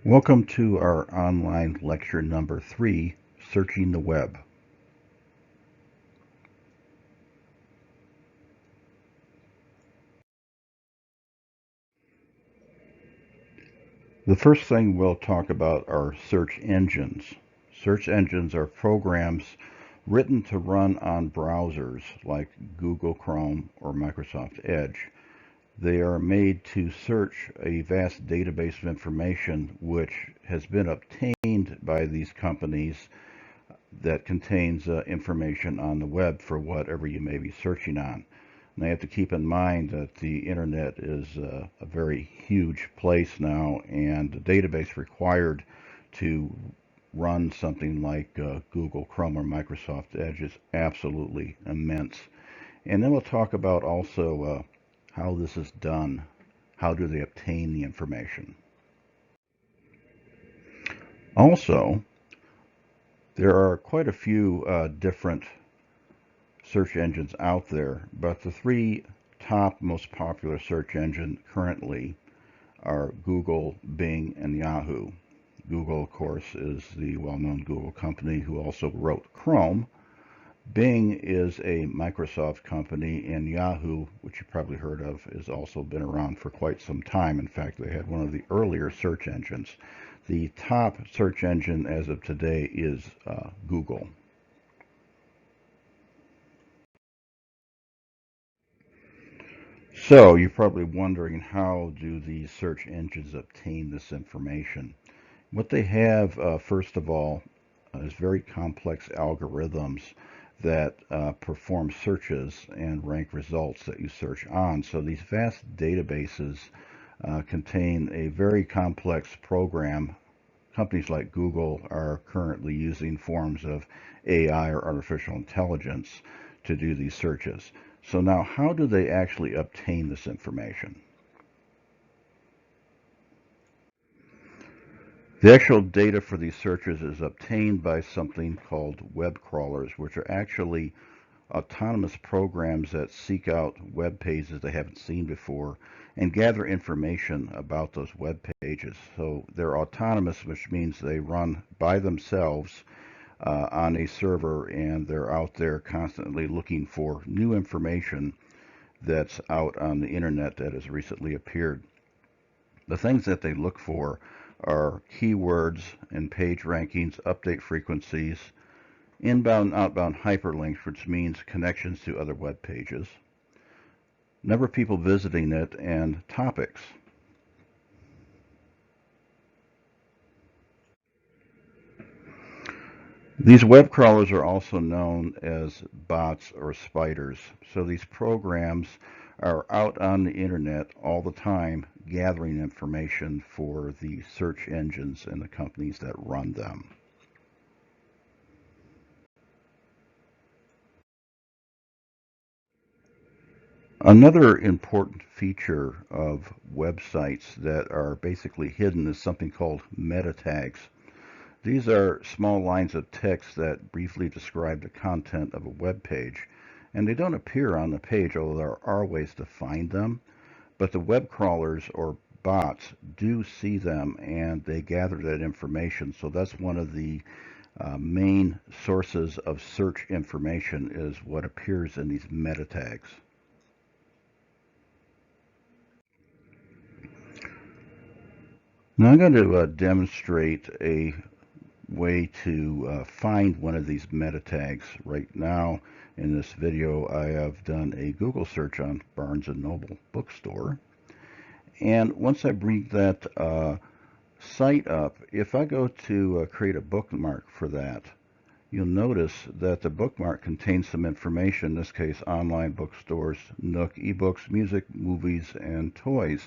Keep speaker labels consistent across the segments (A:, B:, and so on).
A: Welcome to our online lecture number 3, Searching the Web. The first thing we'll talk about are search engines. Search engines are programs written to run on browsers like Google Chrome or Microsoft Edge. They are made to search a vast database of information which has been obtained by these companies that contains information on the web for whatever you may be searching on. And I have to keep in mind that the internet is a very huge place now, and the database required to run something like Google Chrome or Microsoft Edge is absolutely immense. And then we'll talk about also how this is done. How do they obtain the information? Also, there are quite a few different search engines out there, but the three top most popular search engines currently are Google, Bing, and Yahoo. Google, of course, is the well-known Google company who also wrote Chrome. Bing is a Microsoft company, and Yahoo, which you've probably heard of, has also been around for quite some time. In fact, they had one of the earlier search engines. The top search engine as of today is Google. So you're probably wondering, how do these search engines obtain this information? What they have, first of all, is very complex algorithms that perform searches and rank results that you search on. So these vast databases contain a very complex program. Companies like Google are currently using forms of AI or artificial intelligence to do these searches. So now, how do they actually obtain this information? The actual data for these searches is obtained by something called web crawlers, which are actually autonomous programs that seek out web pages they haven't seen before and gather information about those web pages. So they're autonomous, which means they run by themselves on a server, and they're out there constantly looking for new information that's out on the internet that has recently appeared. The things that they look for are keywords and page rankings, update frequencies, inbound and outbound hyperlinks, which means connections to other web pages, number of people visiting it, and topics. These web crawlers are also known as bots or spiders. So these programs are out on the internet all the time gathering information for the search engines and the companies that run them. Another important feature of websites that are basically hidden is something called meta tags. These are small lines of text that briefly describe the content of a web page, and they don't appear on the page, although there are ways to find them. But the web crawlers or bots do see them, and they gather that information. So that's one of the main sources of search information, is what appears in these meta tags. Now I'm going to demonstrate a way to find one of these meta tags. Right now in this video I have done a Google search on Barnes & Noble bookstore, and once I bring that site up, if I go to create a bookmark for that, you'll notice that the bookmark contains some information, in this case online bookstores, Nook, ebooks, music, movies, and toys.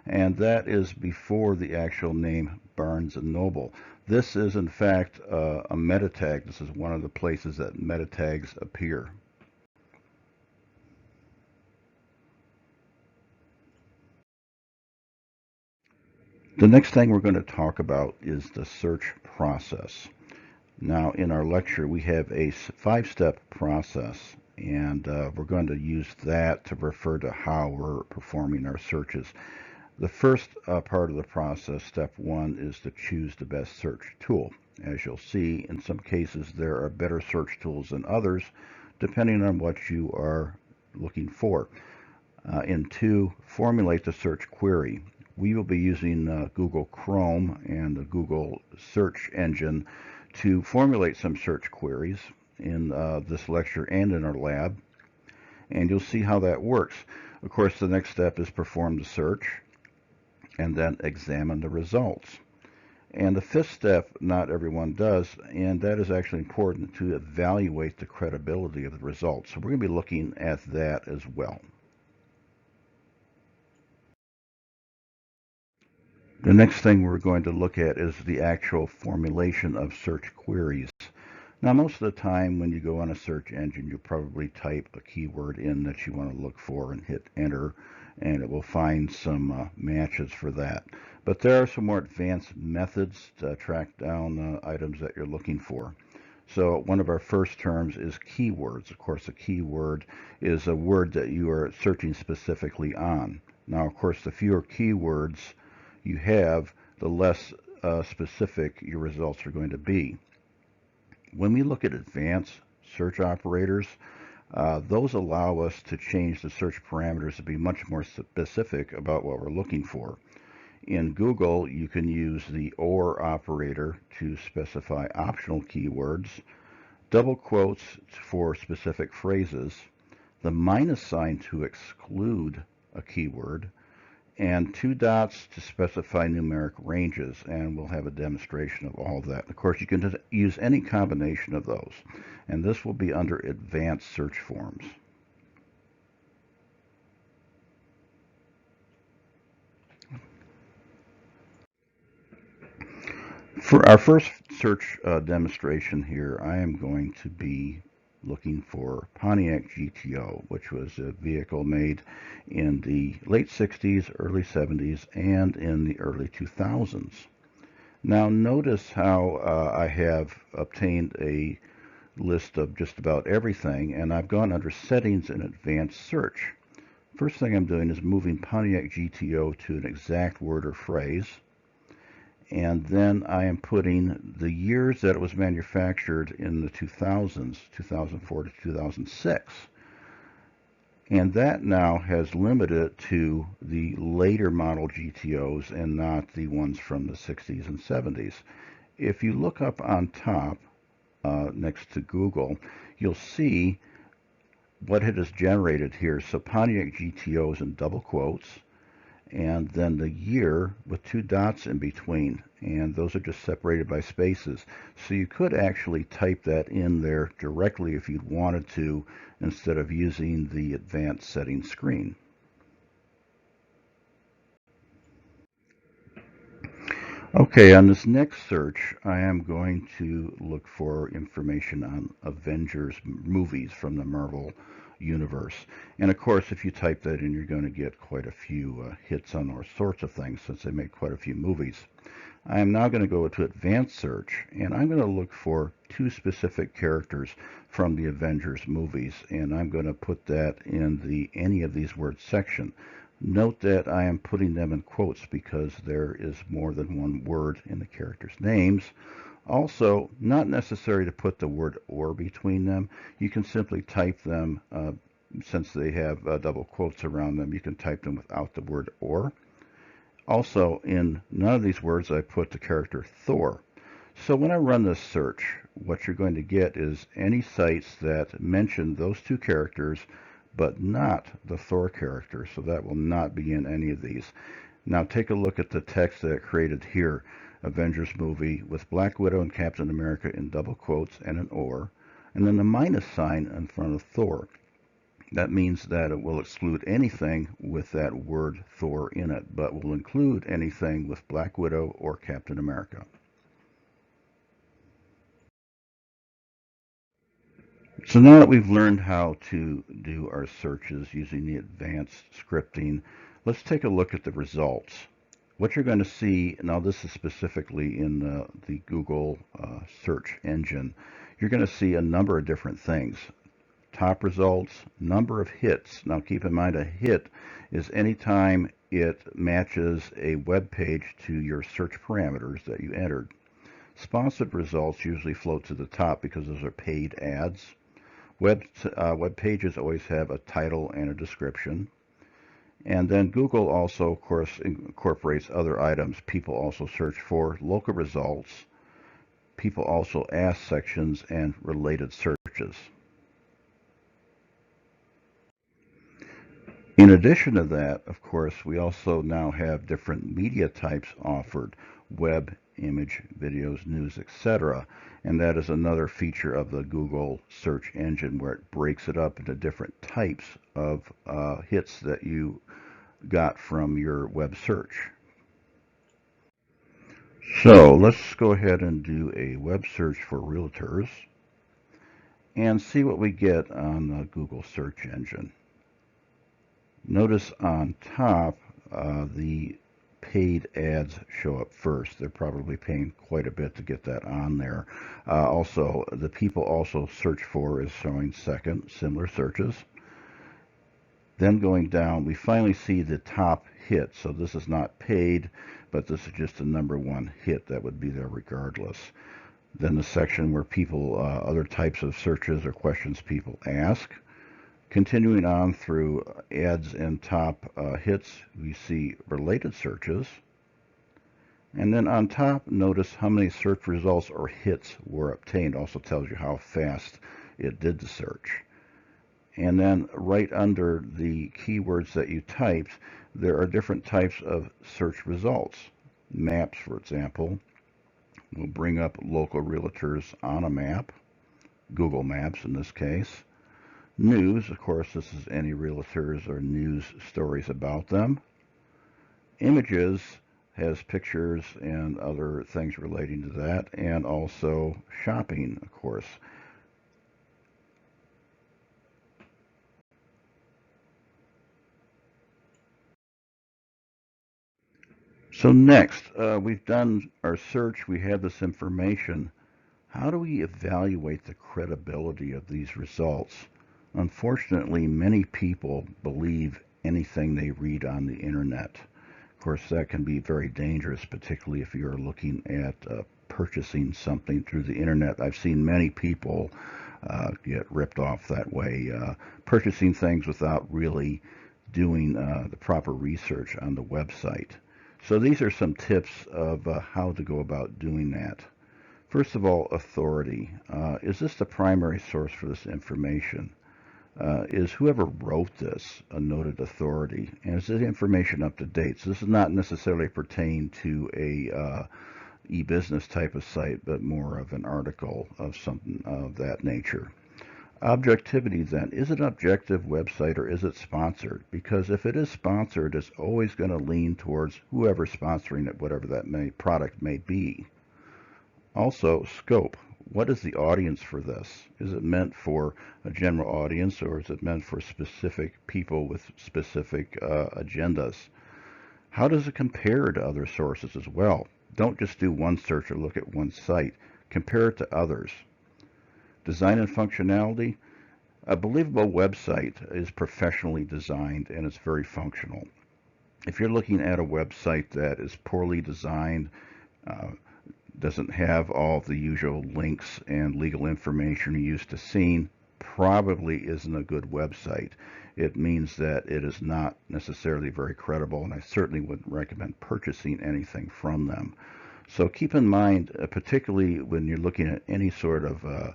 A: And that is before the actual name Barnes & Noble. This is in fact a meta tag. This is one of the places that meta tags appear. The next thing we're going to talk about is the search process. Now, in our lecture, we have a 5-step process, and we're going to use that to refer to how we're performing our searches. The first part of the process, step one, is to choose the best search tool. As you'll see, in some cases there are better search tools than others, depending on what you are looking for. And two, formulate the search query. We will be using Google Chrome and the Google search engine to formulate some search queries in this lecture and in our lab. And you'll see how that works. Of course, the next step is perform the search and then examine the results. And the fifth step, not everyone does, and that is actually important to evaluate the credibility of the results. So we're going to be looking at that as well. The next thing we're going to look at is the actual formulation of search queries. Now, most of the time when you go on a search engine, you probably type a keyword in that you want to look for and hit enter, and it will find some matches for that. But there are some more advanced methods to track down items that you're looking for. So one of our first terms is keywords. Of course, a keyword is a word that you are searching specifically on. Now, of course, the fewer keywords you have, the less specific your results are going to be. When we look at advanced search operators, those allow us to change the search parameters to be much more specific about what we're looking for. In Google, you can use the OR operator to specify optional keywords, double quotes for specific phrases, the minus sign to exclude a keyword, and two dots to specify numeric ranges, and we'll have a demonstration of all of that. Of course, you can use any combination of those, and this will be under advanced search forms. For our first search demonstration here, I am going to be looking for Pontiac GTO, which was a vehicle made in the late 60s, early 70s, and in the early 2000s. Now notice how I have obtained a list of just about everything, and I've gone under Settings and Advanced Search. First thing I'm doing is moving Pontiac GTO to an exact word or phrase, and then I am putting the years that it was manufactured in the 2000s, 2004 to 2006. And that now has limited it to the later model GTOs and not the ones from the 60s and 70s. If you look up on top next to Google, you'll see what it has generated here. So Pontiac GTOs in double quotes, and then the year with two dots in between, and those are just separated by spaces. So you could actually type that in there directly if you'd wanted to, instead of using the advanced settings screen. Okay, on this next search, I am going to look for information on Avengers movies from the Marvel universe. And of course, if you type that in, you're going to get quite a few hits on all sorts of things, since they make quite a few movies. I am now going to go to advanced search, and I'm going to look for two specific characters from the Avengers movies, and I'm going to put that in the any of these words section. Note that I am putting them in quotes because there is more than one word in the characters' names. Also, not necessary to put the word or between them. You can simply type them, since they have double quotes around them, you can type them without the word or. Also, in none of these words I put the character Thor. So when I run this search, what you're going to get is any sites that mention those two characters but not the Thor character, so that will not be in any of these. Now take a look at the text that it created here. Avengers movie with Black Widow and Captain America in double quotes and an or, and then the minus sign in front of Thor. That means that it will exclude anything with that word Thor in it, but will include anything with Black Widow or Captain America. So now that we've learned how to do our searches using the advanced scripting, let's take a look at the results. What you're going to see, now this is specifically in the Google search engine, you're going to see a number of different things. top results, number of hits. Now keep in mind a hit is any time it matches a web page to your search parameters that you entered. Sponsored results usually float to the top because those are paid ads. Web pages always have a title and a description. And then Google also, of course, incorporates other items. People also search for local results. People also ask sections and related searches. In addition to that, of course, we also now have different media types offered: web, image, videos, news, etc. And that is another feature of the Google search engine, where it breaks it up into different types of hits that you got from your web search. So let's go ahead and do a web search for realtors and see what we get on the Google search engine. Notice on top, the paid ads show up first. They're probably paying quite a bit to get that on there. Also, the people also search for is showing second, similar searches. Then going down, we finally see the top hit. So this is not paid, but this is just the #1 hit that would be there regardless. Then the section where people, other types of searches or questions people ask. Continuing on through ads and top hits, we see related searches. And then on top, notice how many search results or hits were obtained. Also tells you how fast it did the search. And then right under the keywords that you typed, there are different types of search results. Maps, for example, will bring up local realtors on a map, Google Maps in this case. News, of course, this is any realtors or news stories about them. Images has pictures and other things relating to that, and also shopping, of course. So next, we've done our search, we have this information. How do we evaluate the credibility of these results? Unfortunately, many people believe anything they read on the internet. Of course, that can be very dangerous, particularly if you're looking at purchasing something through the internet. I've seen many people get ripped off that way, purchasing things without really doing the proper research on the website. So these are some tips of how to go about doing that. First of all, authority. Is this the primary source for this information? Is whoever wrote this a noted authority? And is the information up to date? So this does not necessarily pertain to a e-business type of site, but more of an article of something of that nature. Objectivity then. Is it an objective website or is it sponsored? Because if it is sponsored, it's always going to lean towards whoever's sponsoring it, whatever that product may be. Also, scope. What is the audience for this? Is it meant for a general audience, or is it meant for specific people with specific agendas? How does it compare to other sources as well? Don't just do one search or look at one site. Compare it to others. Design and functionality. A believable website is professionally designed and it's very functional. If you're looking at a website that is poorly designed, doesn't have all the usual links and legal information you're used to seeing, probably isn't a good website. It means that it is not necessarily very credible, and I certainly wouldn't recommend purchasing anything from them. So keep in mind, particularly when you're looking at any sort of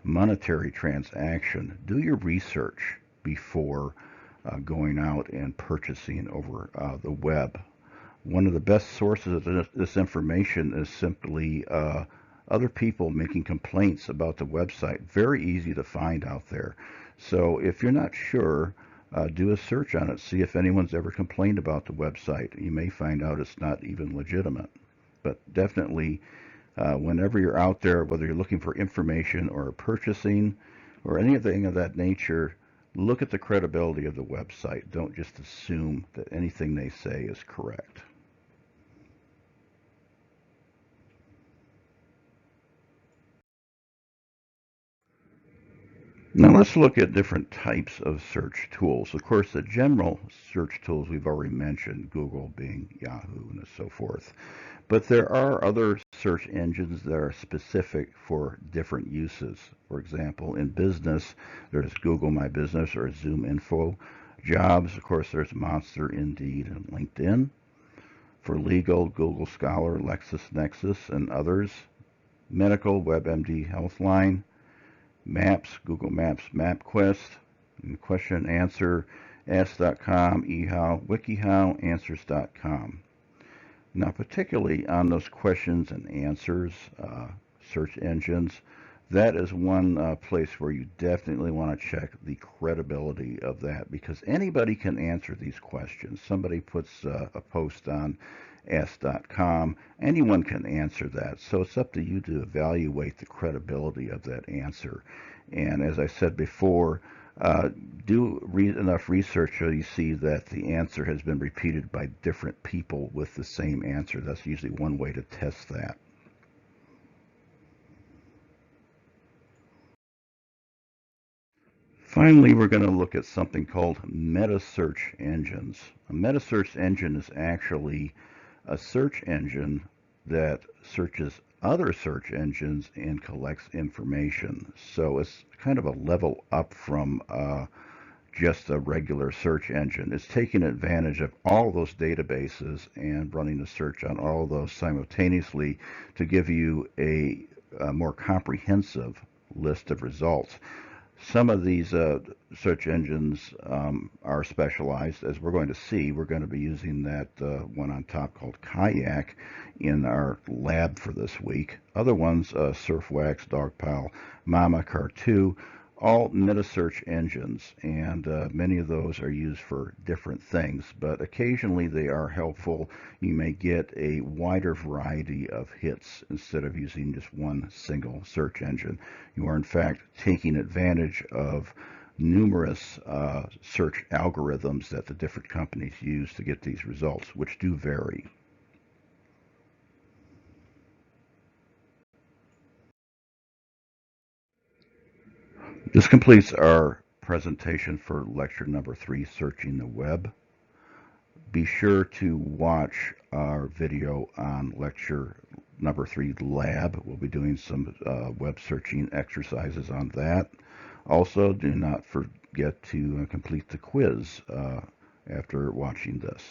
A: monetary transaction, do your research before going out and purchasing over the web. One of the best sources of this information is simply other people making complaints about the website. Very easy to find out there. So if you're not sure, do a search on it. See if anyone's ever complained about the website. You may find out it's not even legitimate. But definitely, whenever you're out there, whether you're looking for information or purchasing or anything of that nature, look at the credibility of the website. Don't just assume that anything they say is correct. Now let's look at different types of search tools. Of course, the general search tools we've already mentioned, Google, Bing, Yahoo, and so forth. But there are other search engines that are specific for different uses. For example, in business, there's Google My Business or Zoom Info. Jobs, of course, there's Monster, Indeed, and LinkedIn. For legal, Google Scholar, LexisNexis, and others. Medical, WebMD, Healthline. Maps, Google Maps, MapQuest. And question and answer, Ask.com, eHow, WikiHow, Answers.com. Now, particularly on those questions and answers, search engines, that is one place where you definitely want to check the credibility of that, because anybody can answer these questions. Somebody puts a post on Ask.com, anyone can answer that. So it's up to you to evaluate the credibility of that answer. And as I said before, do enough research so you see that the answer has been repeated by different people with the same answer. That's usually one way to test that. Finally, we're going to look at something called meta-search engines. A meta-search engine is actually a search engine that searches other search engines and collects information. So it's kind of a level up from just a regular search engine. It's taking advantage of all those databases and running a search on all of those simultaneously to give you a more comprehensive list of results. Some of these search engines are specialized, as we're going to see. We're going to be using that one on top called Kayak in our lab for this week. Other ones, Surfwax, Dogpile, Mama, Car2, all meta-search engines, and many of those are used for different things, but occasionally they are helpful. You may get a wider variety of hits instead of using just one single search engine. You are in fact taking advantage of numerous search algorithms that the different companies use to get these results, which do vary. This completes our presentation for lecture number 3, Searching the Web. Be sure to watch our video on lecture number 3, Lab. We'll be doing some web searching exercises on that. Also, do not forget to complete the quiz after watching this.